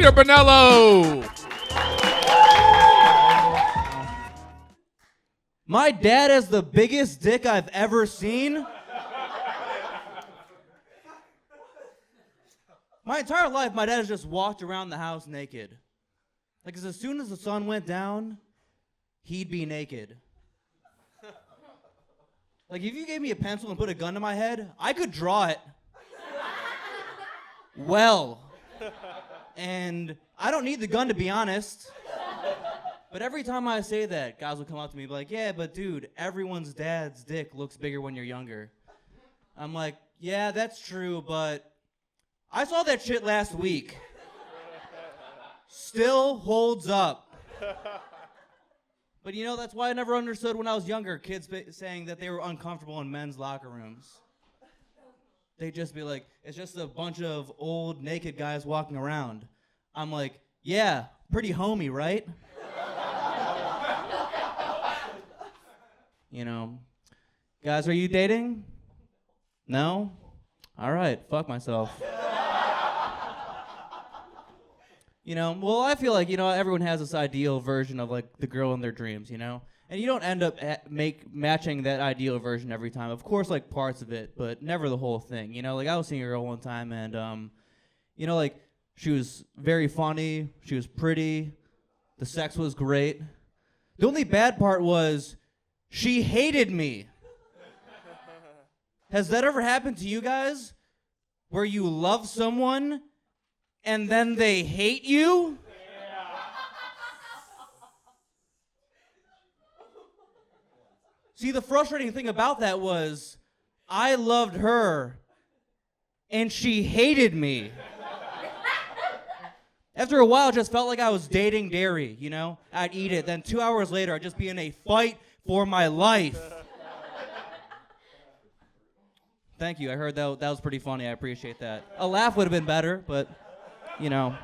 Peter Bonello. My dad has the biggest dick I've ever seen. My entire life, my dad has just walked around the house naked. Like, 'cause as soon as the sun went down, he'd be naked. Like, if you gave me a pencil and put a gun to my head, I could draw it. Well. And I don't need the gun, to be honest. But every time I say that, guys will come up to me and be like, yeah, but dude, everyone's dad's dick looks bigger when you're younger. I'm like, yeah, that's true, but I saw that shit last week. Still holds up. But you know, that's why I never understood when I was younger, kids saying that they were uncomfortable in men's locker rooms. They'd just be like, it's just a bunch of old naked guys walking around. I'm like, yeah, pretty homey, right? You know, guys, are you dating? No? All right, fuck myself. You know, well, I feel like, you know, everyone has this ideal version of, like, the girl in their dreams, you know? And you don't end up matching that ideal version every time. Of course, like, parts of it, but never the whole thing. You know, like, I was seeing a girl one time, and, you know, like, she was very funny. She was pretty. The sex was great. The only bad part was she hated me. Has that ever happened to you guys? Where you love someone and then they hate you? See, the frustrating thing about that was I loved her and she hated me. After a while, it just felt like I was dating dairy, you know? I'd eat it, then 2 hours later, I'd just be in a fight for my life. Thank you. I heard that was pretty funny. I appreciate that. A laugh would have been better, but, you know,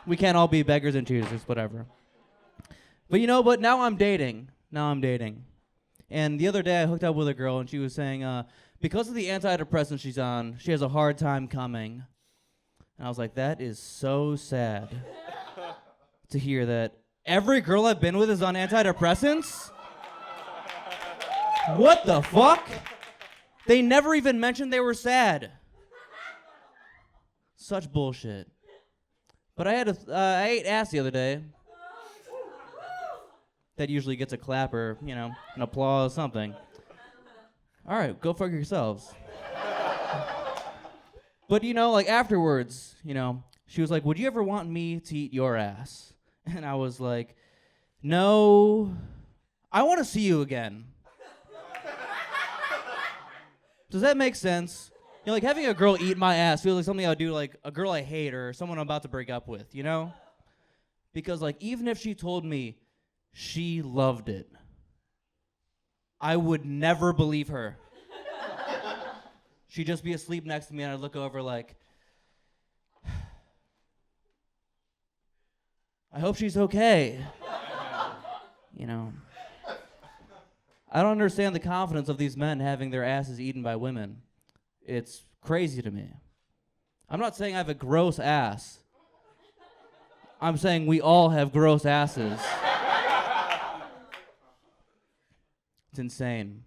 we can't all be beggars and choosers, whatever. But, you know, but now I'm dating. And the other day, I hooked up with a girl, and she was saying, because of the antidepressant she's on, she has a hard time coming. And I was like, that is so sad to hear that every girl I've been with is on antidepressants? What the fuck? They never even mentioned they were sad. Such bullshit. But I ate ass the other day. That usually gets a clap or, you know, an applause, something. All right, go fuck yourselves. But, you know, like, afterwards, you know, she was like, would you ever want me to eat your ass? And I was like, no, I want to see you again. Does that make sense? You know, like, having a girl eat my ass feels like something I would do, like, a girl I hate or someone I'm about to break up with, you know? Because, like, even if she told me she loved it, I would never believe her. She'd just be asleep next to me, and I'd look over like, I hope she's okay. You know. I don't understand the confidence of these men having their asses eaten by women. It's crazy to me. I'm not saying I have a gross ass. I'm saying we all have gross asses. It's insane.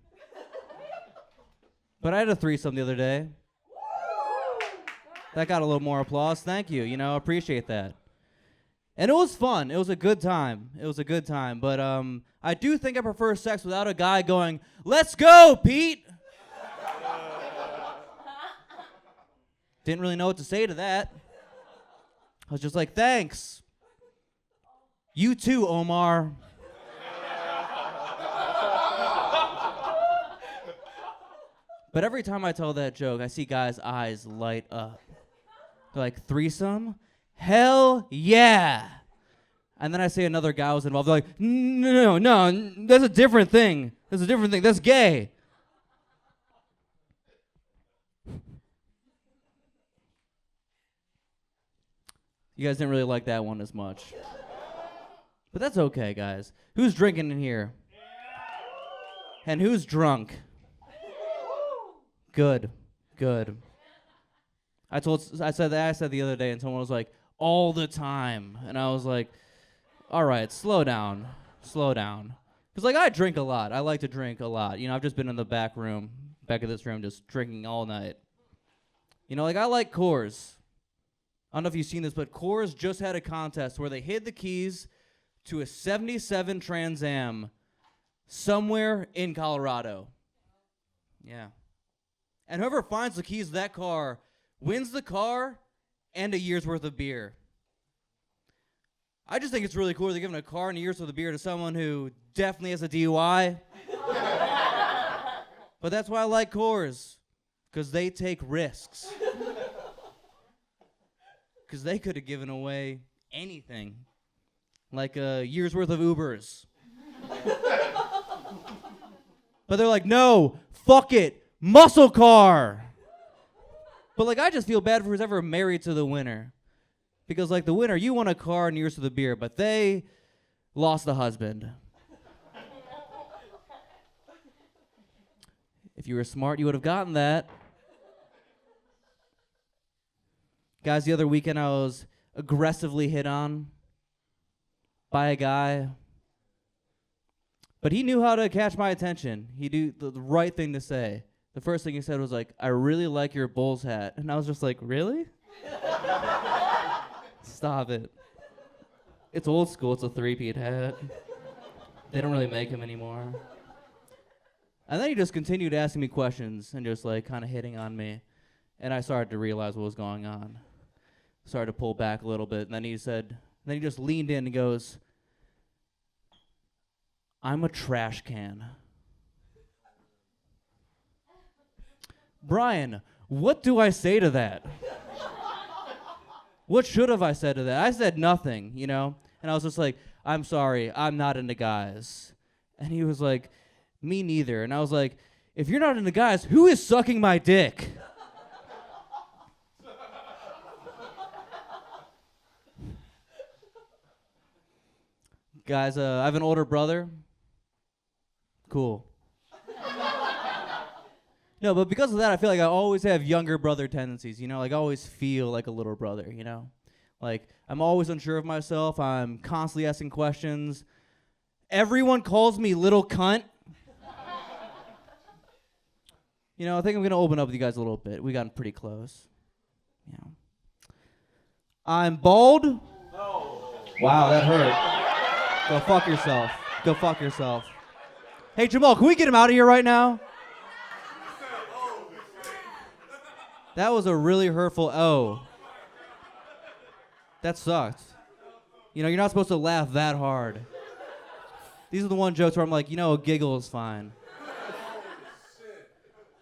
But I had a threesome the other day. That got a little more applause. Thank you. You know, appreciate that. And it was fun. It was a good time. But I do think I prefer sex without a guy going, let's go, Pete. Didn't really know what to say to that. I was just like, thanks. You too, Omar. But every time I tell that joke, I see guys' eyes light up. They're like, threesome? Hell yeah! And then I say another guy was involved. They're like, no, that's a different thing. That's gay. You guys didn't really like that one as much. But that's okay, guys. Who's drinking in here? And who's drunk? Good. I said the other day, and someone was like, all the time. And I was like, all right, slow down. Because, like, I drink a lot. I like to drink a lot. You know, I've just been in the back of this room, just drinking all night. You know, like, I like Coors. I don't know if you've seen this, but Coors just had a contest where they hid the keys to a 77 Trans Am somewhere in Colorado. Yeah. And whoever finds the keys to that car wins the car and a year's worth of beer. I just think it's really cool they're giving a car and a year's worth of beer to someone who definitely has a DUI. But that's why I like Coors, because they take risks. Because they could have given away anything, like a year's worth of Ubers. But they're like, no, fuck it, muscle car. But, like, I just feel bad for who's ever married to the winner. Because, like, the winner, you won a car and years to the beer, but they lost the husband. If you were smart, you would have gotten that. Guys, the other weekend I was aggressively hit on by a guy. But he knew how to catch my attention. He knew the right thing to say. The first thing he said was like, I really like your Bulls hat. And I was just like, really? Stop it. It's old school. It's a three-peat hat. They don't really make them anymore. And then he just continued asking me questions and just like kind of hitting on me. And I started to realize what was going on. Started to pull back a little bit. And then he just leaned in and goes, I'm a trash can. Brian, what do I say to that? What should have I said to that? I said nothing, you know? And I was just like, I'm sorry, I'm not into guys. And he was like, me neither. And I was like, if you're not into guys, who is sucking my dick? Guys, I have an older brother. Cool. No, but because of that, I feel like I always have younger brother tendencies, you know? Like, I always feel like a little brother, you know? Like, I'm always unsure of myself. I'm constantly asking questions. Everyone calls me little cunt. You know, I think I'm going to open up with you guys a little bit. We got pretty close. You know. I'm bald. No. Wow, that hurt. Go fuck yourself. Go fuck yourself. Hey, Jamal, can we get him out of here right now? That was a really hurtful O. That sucked. You know, you're not supposed to laugh that hard. These are the one jokes where I'm like, you know, a giggle is fine.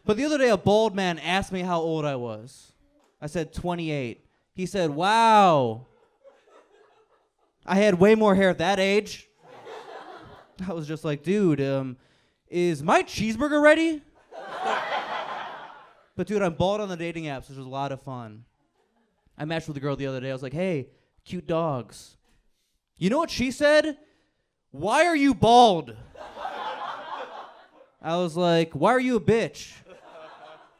But the other day, a bald man asked me how old I was. I said 28. He said, wow. I had way more hair at that age. I was just like, dude, is my cheeseburger ready? But dude, I'm bald on the dating apps, which was a lot of fun. I matched with a girl the other day. I was like, hey, cute dogs. You know what she said? Why are you bald? I was like, why are you a bitch?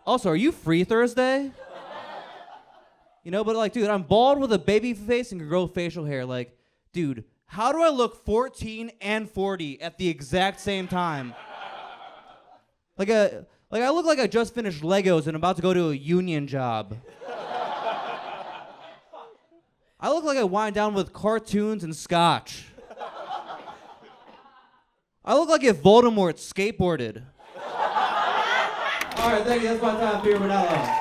Also, are you free Thursday? You know, but like, dude, I'm bald with a baby face and can grow facial hair. Like, dude, how do I look 14 and 40 at the exact same time? Like I look like I just finished Legos and about to go to a union job. I look like I wind down with cartoons and scotch. I look like if Voldemort skateboarded. All right, thank you. That's my time, Peter Bonello.